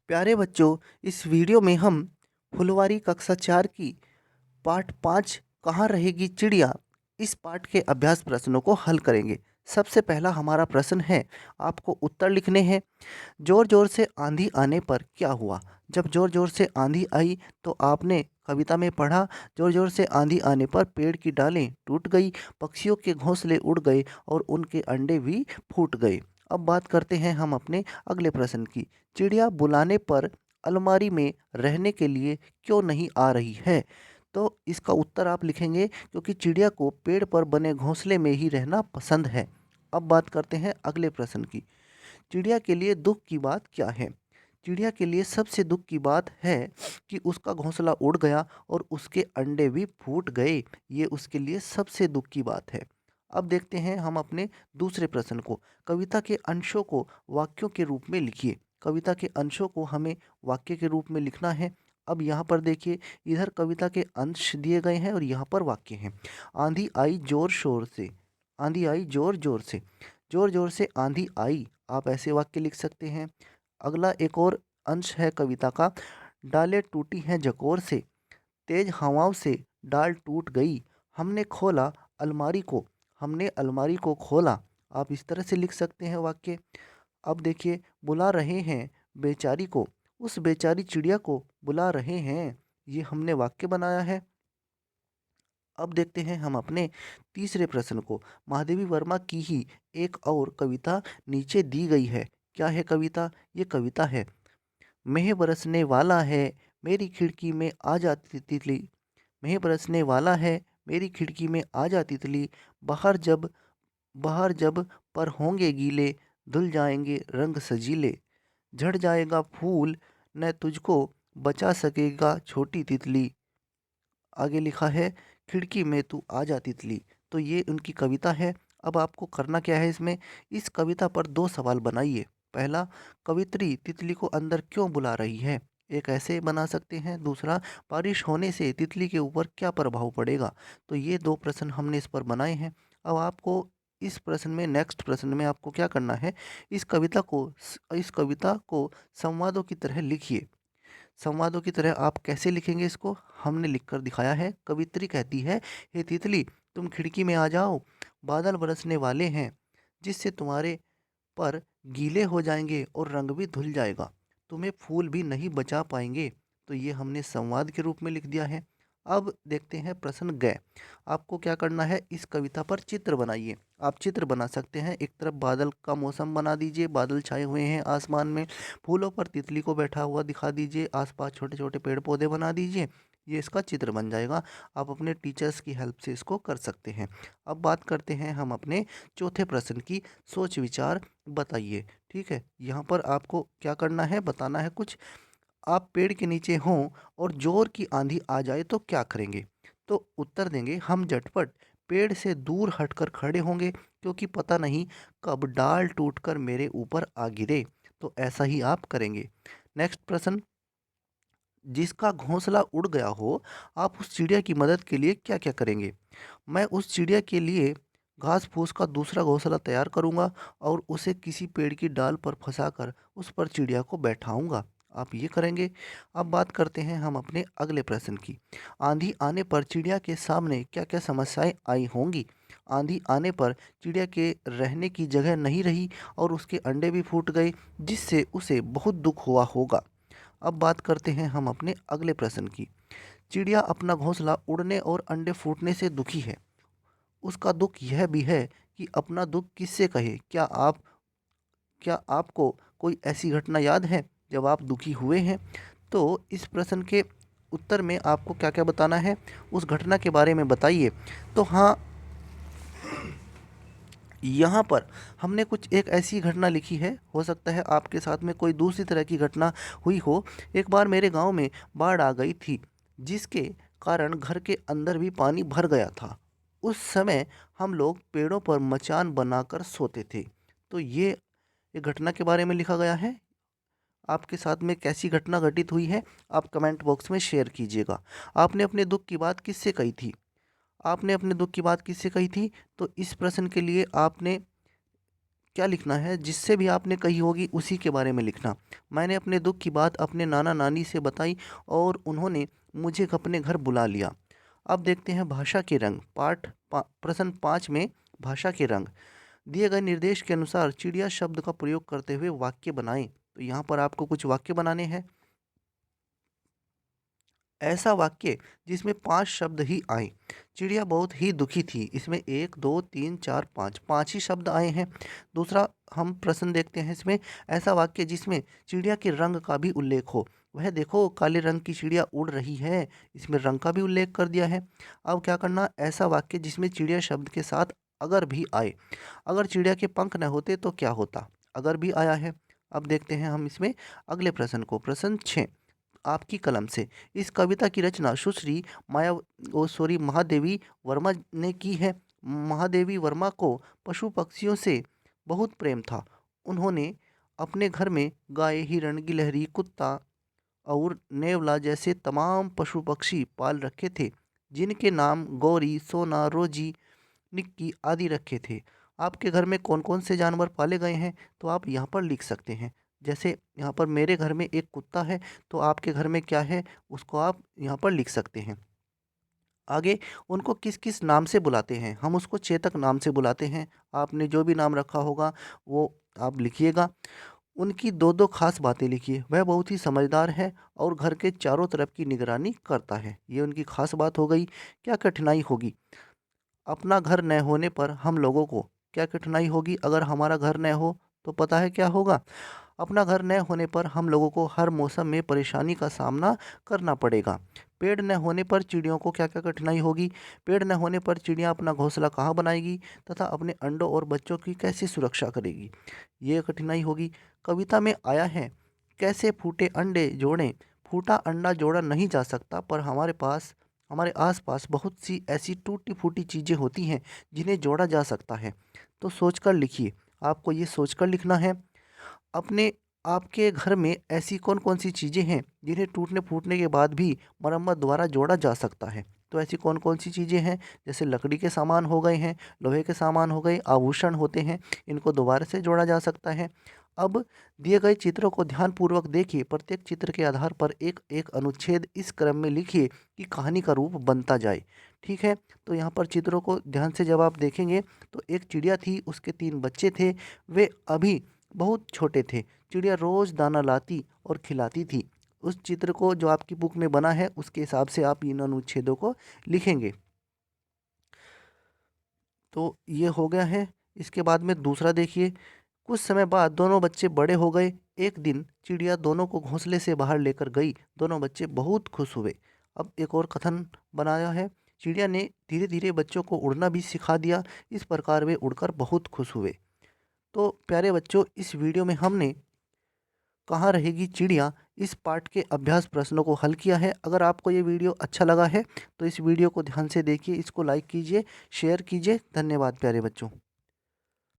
प्यारे बच्चों, इस वीडियो में हम फुलवारी कक्षा 4 की पाठ 5 कहाँ रहेगी चिड़िया, इस पाठ के अभ्यास प्रश्नों को हल करेंगे। सबसे पहला हमारा प्रश्न है, आपको उत्तर लिखने हैं। जोर जोर से आंधी आने पर क्या हुआ? जब जोर जोर से आंधी आई तो आपने कविता में पढ़ा, जोर जोर से आंधी आने पर पेड़ की डालें टूट गई, पक्षियों के घोंसले उड़ गए और उनके अंडे भी फूट गए। अब बात करते हैं हम अपने अगले प्रश्न की। चिड़िया बुलाने पर अलमारी में रहने के लिए क्यों नहीं आ रही है? तो इसका उत्तर आप लिखेंगे, क्योंकि चिड़िया को पेड़ पर बने घोंसले में ही रहना पसंद है। अब बात करते हैं अगले प्रश्न की। चिड़िया के लिए दुख की बात क्या है? चिड़िया के लिए सबसे दुख की बात है कि उसका घोंसला उड़ गया और उसके अंडे भी फूट गए। ये उसके लिए सबसे दुख की बात है। अब देखते हैं हम अपने दूसरे प्रश्न को। कविता के अंशों को वाक्यों के रूप में लिखिए। कविता के अंशों को हमें वाक्य के रूप में लिखना है। अब यहाँ पर देखिए, इधर कविता के अंश दिए गए हैं और यहाँ पर वाक्य हैं। आंधी आई जोर शोर से, आंधी आई जोर जोर से, जोर जोर से आंधी आई, आप ऐसे वाक्य लिख सकते हैं। अगला एक और अंश है कविता का। डालें टूटी हैं जकोर से, तेज हवाओं से डाल टूट गई, हमने खोला अलमारी को, हमने अलमारी को खोला, आप इस तरह से लिख सकते हैं वाक्य। अब देखिए, बुला रहे हैं बेचारी को, उस बेचारी चिड़िया को बुला रहे हैं, ये हमने वाक्य बनाया है। अब देखते हैं हम अपने तीसरे प्रश्न को। महादेवी वर्मा की ही एक और कविता नीचे दी गई है। क्या है कविता? ये कविता है, मेह बरसने वाला है मेरी खिड़की में आ जाती तितली, मेह बरसने वाला है मेरी खिड़की में आ जा तितली, बाहर जब बाहर जब पर होंगे गीले, धुल जाएंगे रंग सजीले, झड़ जाएगा फूल न तुझको बचा सकेगा छोटी तितली। आगे लिखा है, खिड़की में तू आ जा तितली। तो ये उनकी कविता है। अब आपको करना क्या है इसमें, इस कविता पर दो सवाल बनाइए। पहला, कवित्री तितली को अंदर क्यों बुला रही है? एक ऐसे बना सकते हैं। दूसरा, बारिश होने से तितली के ऊपर क्या प्रभाव पड़ेगा? तो ये दो प्रश्न हमने इस पर बनाए हैं। अब आपको इस प्रश्न में, नेक्स्ट प्रश्न में आपको क्या करना है, इस कविता को संवादों की तरह लिखिए। संवादों की तरह आप कैसे लिखेंगे इसको, हमने लिखकर दिखाया है। कवित्री कहती है, हे तितली तुम खिड़की में आ जाओ, बादल बरसने वाले हैं जिससे तुम्हारे पर गीले हो जाएंगे और रंग भी धुल जाएगा, तुम्हें फूल भी नहीं बचा पाएंगे। तो ये हमने संवाद के रूप में लिख दिया है। अब देखते हैं प्रश्न ग। आपको क्या करना है, इस कविता पर चित्र बनाइए। आप चित्र बना सकते हैं। एक तरफ बादल का मौसम बना दीजिए, बादल छाए हुए हैं आसमान में, फूलों पर तितली को बैठा हुआ दिखा दीजिए, आसपास छोटे छोटे पेड़ पौधे बना दीजिए। ये इसका चित्र बन जाएगा। आप अपने टीचर्स की हेल्प से इसको कर सकते हैं। अब बात करते हैं हम अपने चौथे प्रश्न की। सोच विचार बताइए। ठीक है, यहाँ पर आपको क्या करना है, बताना है कुछ। आप पेड़ के नीचे हों और जोर की आंधी आ जाए तो क्या करेंगे? तो उत्तर देंगे, हम झटपट पेड़ से दूर हटकर खड़े होंगे, क्योंकि पता नहीं कब डाल टूटकर मेरे ऊपर आ गिरे। तो ऐसा ही आप करेंगे। नेक्स्ट प्रश्न, जिसका घोंसला उड़ गया हो, आप उस चिड़िया की मदद के लिए क्या क्या करेंगे? मैं उस चिड़िया के लिए घास फूस का दूसरा घोंसला तैयार करूंगा और उसे किसी पेड़ की डाल पर फंसाकर उस पर चिड़िया को बैठाऊंगा। आप ये करेंगे। अब बात करते हैं हम अपने अगले प्रश्न की। आंधी आने पर चिड़िया के सामने क्या क्या समस्याएं आई होंगी? आंधी आने पर चिड़िया के रहने की जगह नहीं रही और उसके अंडे भी फूट गए, जिससे उसे बहुत दुख हुआ होगा। अब बात करते हैं हम अपने अगले प्रश्न की। चिड़िया अपना घोंसला उड़ने और अंडे फूटने से दुखी है। उसका दुख यह भी है कि अपना दुख किससे कहे। क्या आपको कोई ऐसी घटना याद है जब आप दुखी हुए हैं? तो इस प्रश्न के उत्तर में आपको क्या क्या बताना है, उस घटना के बारे में बताइए। तो हाँ, यहाँ पर हमने कुछ एक ऐसी घटना लिखी है, हो सकता है आपके साथ में कोई दूसरी तरह की घटना हुई हो। एक बार मेरे गांव में बाढ़ आ गई थी, जिसके कारण घर के अंदर भी पानी भर गया था। उस समय हम लोग पेड़ों पर मचान बनाकर सोते थे। तो ये एक घटना के बारे में लिखा गया है। आपके साथ में कैसी घटना घटित हुई है, आप कमेंट बॉक्स में शेयर कीजिएगा। आपने अपने दुख की बात किससे कही थी? आपने अपने दुख की बात किससे कही थी? तो इस प्रश्न के लिए आपने क्या लिखना है, जिससे भी आपने कही होगी उसी के बारे में लिखना। मैंने अपने दुख की बात अपने नाना नानी से बताई और उन्होंने मुझे अपने घर बुला लिया। अब देखते हैं भाषा के रंग। प्रश्न 5 में भाषा के रंग। दिए गए निर्देश के अनुसार चिड़िया शब्द का प्रयोग करते हुए वाक्य बनाएं। तो यहाँ पर आपको कुछ वाक्य बनाने हैं। ऐसा वाक्य जिसमें 5 शब्द ही आए। चिड़िया बहुत ही दुखी थी। इसमें 1 2 3 4 5 ही शब्द आए हैं। दूसरा हम प्रश्न देखते हैं इसमें। ऐसा वाक्य जिसमें चिड़िया के रंग का भी उल्लेख हो। वह देखो काले रंग की चिड़िया उड़ रही है। इसमें रंग का भी उल्लेख कर दिया है। अब क्या करना, ऐसा वाक्य जिसमें चिड़िया शब्द के साथ अगर भी आए। अगर चिड़िया के पंख न होते तो क्या होता, अगर भी आया है। अब देखते हैं हम इसमें अगले प्रश्न को। प्रश्न 6 आपकी कलम से। इस कविता की रचना सुश्री महादेवी वर्मा ने की है। महादेवी वर्मा को पशु पक्षियों से बहुत प्रेम था। उन्होंने अपने घर में गाय, हिरण, गिलहरी, कुत्ता और नेवला जैसे तमाम पशु पक्षी पाल रखे थे, जिनके नाम गौरी, सोना, रोजी, निक्की आदि रखे थे। आपके घर में कौन कौन से जानवर पाले गए हैं, तो आप यहाँ पर लिख सकते हैं। जैसे यहाँ पर मेरे घर में एक कुत्ता है, तो आपके घर में क्या है उसको आप यहाँ पर लिख सकते हैं। आगे उनको किस किस नाम से बुलाते हैं, हम उसको चेतक नाम से बुलाते हैं। आपने जो भी नाम रखा होगा वो आप लिखिएगा। उनकी दो दो खास बातें लिखिए। वह बहुत ही समझदार है और घर के चारों तरफ की निगरानी करता है। ये उनकी खास बात हो गई। क्या कठिनाई होगी अपना घर न होने पर हम लोगों को, क्या कठिनाई होगी अगर हमारा घर न हो, तो पता है क्या होगा। अपना घर न होने पर हम लोगों को हर मौसम में परेशानी का सामना करना पड़ेगा। पेड़ न होने पर चिड़ियों को क्या क्या कठिनाई होगी। पेड़ न होने पर चिड़िया अपना घोंसला कहाँ बनाएगी तथा अपने अंडों और बच्चों की कैसे सुरक्षा करेगी, ये कठिनाई होगी। कविता में आया है कैसे फूटे अंडे जोड़ें। फूटा अंडा जोड़ा नहीं जा सकता, पर हमारे आसपास बहुत सी ऐसी टूटी फूटी चीज़ें होती हैं जिन्हें जोड़ा जा सकता है। तो सोचकर लिखिए, आपको ये सोचकर लिखना है। अपने आपके घर में ऐसी कौन-कौन सी चीज़ें हैं जिन्हें टूटने फूटने के बाद भी मरम्मत द्वारा जोड़ा जा सकता है? तो ऐसी कौन-कौन सी चीज़ें हैं? जैसे लकड़ी के सामान हो गए हैं, लोहे के सामान हो गए, आभूषण होते हैं, इनको दोबारा से जोड़ा जा सकता है। अब दिए गए चित्रों को ध्यानपूर्वक देखिए। प्रत्येक चित्र के आधार पर एक-एक अनुच्छेद इस क्रम में लिखिए कि कहानी का रूप बनता जाए। ठीक है? तो यहाँ पर चित्रों को ध्यान से जब आप देखेंगे तो एक चिड़िया थी, उसके 3 बच्चे थे। वे अभी बहुत छोटे थे। चिड़िया रोज़ दाना लाती और खिलाती थी। उस चित्र को जो आपकी बुक में बना है उसके हिसाब से आप इन अनुच्छेदों को लिखेंगे। तो ये हो गया है। इसके बाद में दूसरा देखिए। कुछ समय बाद दोनों बच्चे बड़े हो गए। एक दिन चिड़िया दोनों को घोंसले से बाहर लेकर गई। दोनों बच्चे बहुत खुश हुए। अब एक और कथन बनाया है। चिड़िया ने धीरे धीरे बच्चों को उड़ना भी सिखा दिया। इस प्रकार वे उड़कर बहुत खुश हुए। तो प्यारे बच्चों, इस वीडियो में हमने कहाँ रहेगी चिड़िया इस पाठ के अभ्यास प्रश्नों को हल किया है। अगर आपको ये वीडियो अच्छा लगा है तो इस वीडियो को ध्यान से देखिए, इसको लाइक कीजिए, शेयर कीजिए। धन्यवाद प्यारे बच्चों।